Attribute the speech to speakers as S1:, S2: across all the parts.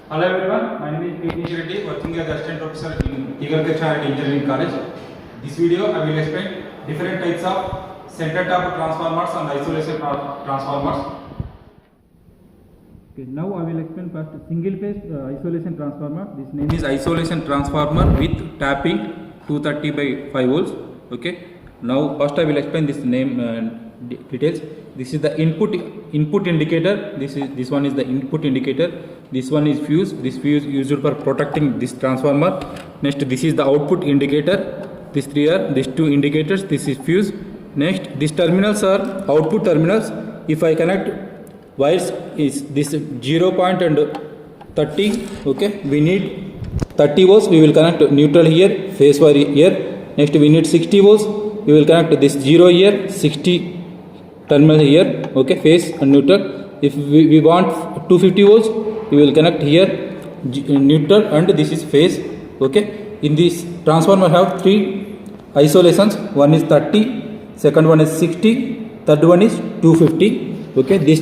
S1: Hello everyone, my name is P. Nish Reddy, working as assistant professor in Eagle Specialty Engineering College. This video I will explain different types of center tap transformers and isolation transformers. Okay, now I will explain first single phase isolation transformer. This name is isolation transformer with tapping 230 by 5 volts. Okay, now first I will explain this name details. This is the input indicator. This one is the input indicator. This one is fuse. This fuse used for protecting this transformer. Next, this is the output indicator. These three are these two indicators. This is fuse. Next, these terminals are output terminals. If I connect wires is this 0 point and 30. Okay, we need 30 volts. We will connect neutral here, phase wire here. Next, we need 60 volts. We will connect this 0 here, 60 terminal here. Okay, phase and neutral. If we want 250 volts, we will connect here neutral and this is phase. Okay, in this transformer have three isolations. One is 30, second one is 60, third one is 250. Okay, this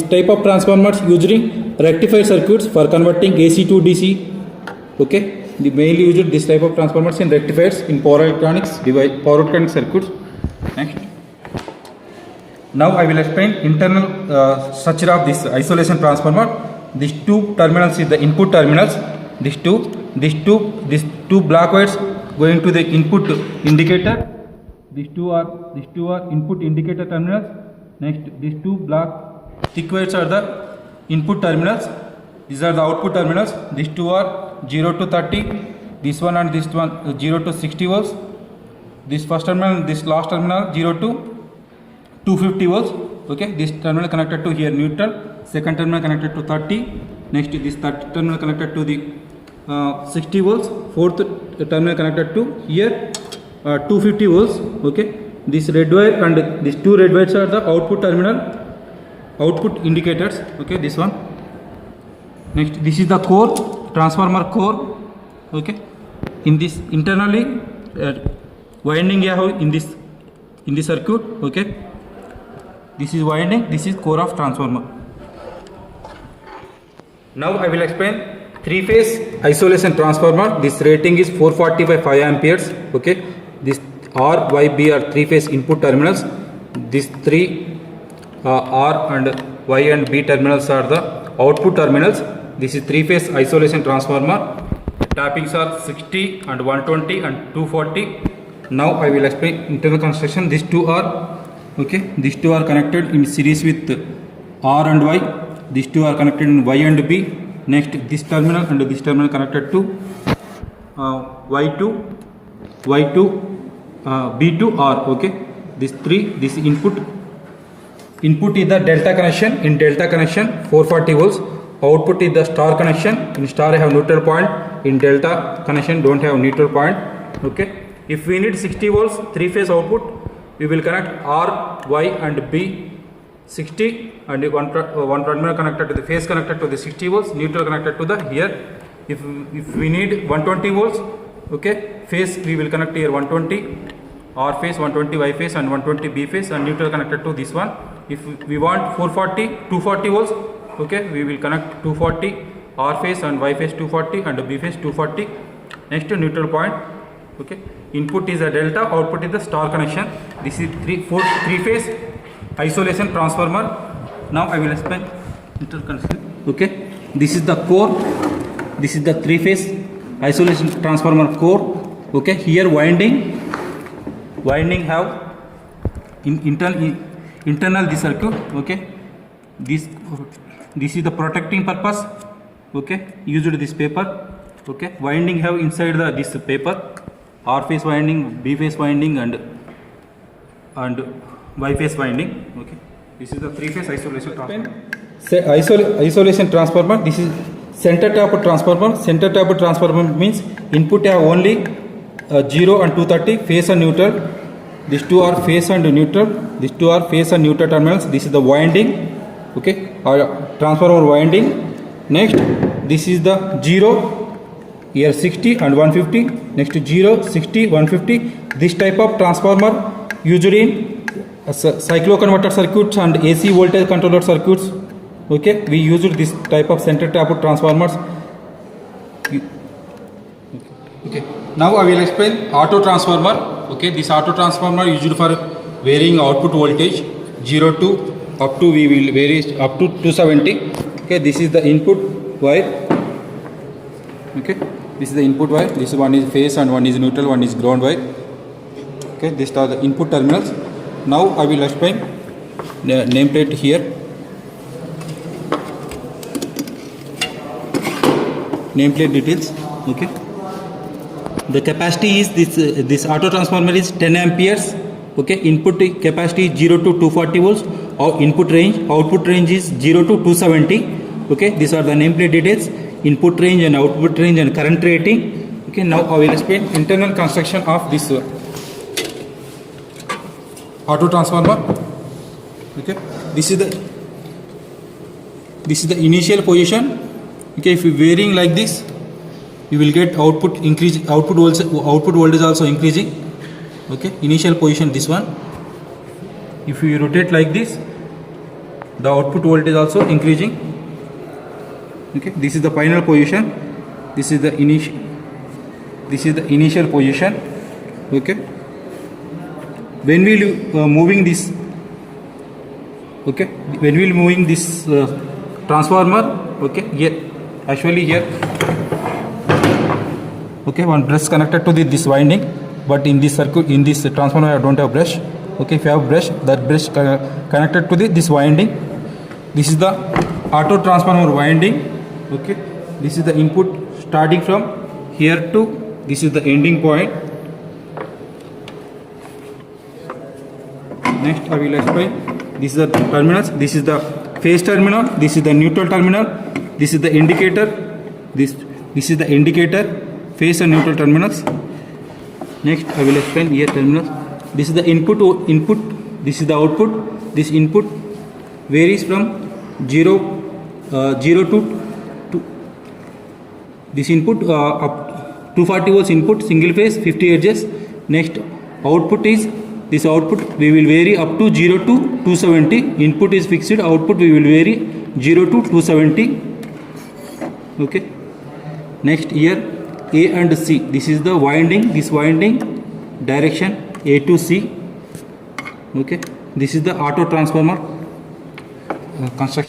S1: type of transformers using rectifier circuits for converting AC to DC. Okay, the mainly used this type of transformers in rectifiers in power electronics device, power electronic circuits. Next, now I will explain internal structure of this isolation transformer. These two terminals is the input terminals. These two black wires going to the input indicator. These two are input indicator terminals. Next, these two black thick wires are the input terminals. These are the output terminals. These two are 0 to 30. This one and this one 0 to 60 volts. This first terminal, this last terminal 0 to 250 volts. Okay, this terminal connected to here neutral. Second terminal connected to 30. Next, this third terminal connected to the 60 volts. Fourth terminal connected to here 250 volts. Okay, this red wire and these two red wires are the output terminal, output indicators. Okay, this one. Next, this is the core, transformer core. Okay, in this internally winding you have in this circuit. Okay, this is winding, this is core of transformer. Now I will explain three phase isolation transformer. This rating is 440 by 5 amperes. Okay, this R, Y, B are three phase input terminals. These three R and Y and B terminals are the output terminals. This is three phase isolation transformer. Tappings are 60 and 120 and 240. Now I will explain internal construction. These two are connected in series with R and Y. These two are connected in Y and B. Next, this terminal and this terminal connected to Y2, B2, R. Okay, this input is the delta connection. In delta connection 440 volts. Output is the star connection. In star I have neutral point. In delta connection don't have neutral point. Okay, if we need 60 volts three phase output, we will connect R, Y and B 60 and one terminal connected to the phase connected to the 60 volts, neutral connected to the here. If we need 120 volts, okay, phase we will connect here 120 R phase, 120 Y phase and 120 B phase and neutral connected to this one. If we want 240 volts, okay, we will connect 240 R phase and Y phase 240 and B phase 240. Next, neutral point. Okay, input is a delta, output is the star connection. This is three phase isolation transformer. Now I will explain interconnection. Okay, this is the core. This is the three phase isolation transformer core. Okay, here winding have internal this circuit. Okay, this is the protecting purpose. Okay, used this paper. Okay, winding have inside this paper. R phase winding, B phase winding and Y phase winding. Okay, this is the three phase isolation transformer. Isolation transformer. This is center tap transformer. Center tap transformer means input have only 0 and 230 phase and neutral. These two are phase and neutral. These two are phase and neutral terminals. This is the winding. Okay, transformer winding. Next, this is the 0. Here 60 and 150. Next 0, 60, 150. This type of transformer usually in cycloconverter circuits and AC voltage controller circuits Okay, we used this type of center tapped transformers. Okay, now I will explain auto transformer. Okay, this auto transformer used for varying output voltage 0 to up to, we will vary up to 270. Okay, this is the input wire. Okay, this is the input wire. This one is phase and one is neutral, one is ground wire. Okay, these are the input terminals. Now I will explain the nameplate here. Nameplate details. Okay, the capacity is this auto transformer is 10 amperes. Okay, input capacity is 0 to 240 volts. Or input range, output range is 0 to 270. Okay, these are the nameplate details, input range and output range and current rating. Okay, now I will explain internal construction of this auto transformer. Okay, this is the initial position. Okay, if you varying like this, you will get output increase, output voltage also increasing. Okay, initial position this one. If you rotate like this, the output voltage also increasing. Okay, this is the final position. This is the initial position. Okay, when we moving this, okay, when we moving this transformer, okay, here actually here, okay, one brush connected to this winding, but in this circuit, in this transformer I don't have brush. Okay, if you have brush, that brush connected to this winding. This is the auto transformer winding. Okay, this is the input starting from here to this is the ending point. Next I will explain. This is the terminals. This is the phase terminal. This is the neutral terminal. This is the indicator. This is the indicator, phase and neutral terminals. Next I will explain here terminals. This is the input. This is the output. This input varies from 0 to this input up 240 volts input, single phase, 50 hertz. Next output is this output we will vary up to 0 to 270. Input is fixed, output we will vary 0 to 270. Okay, next here A and C, this is the winding, this winding direction A to C. Okay, this is the auto transformer construction.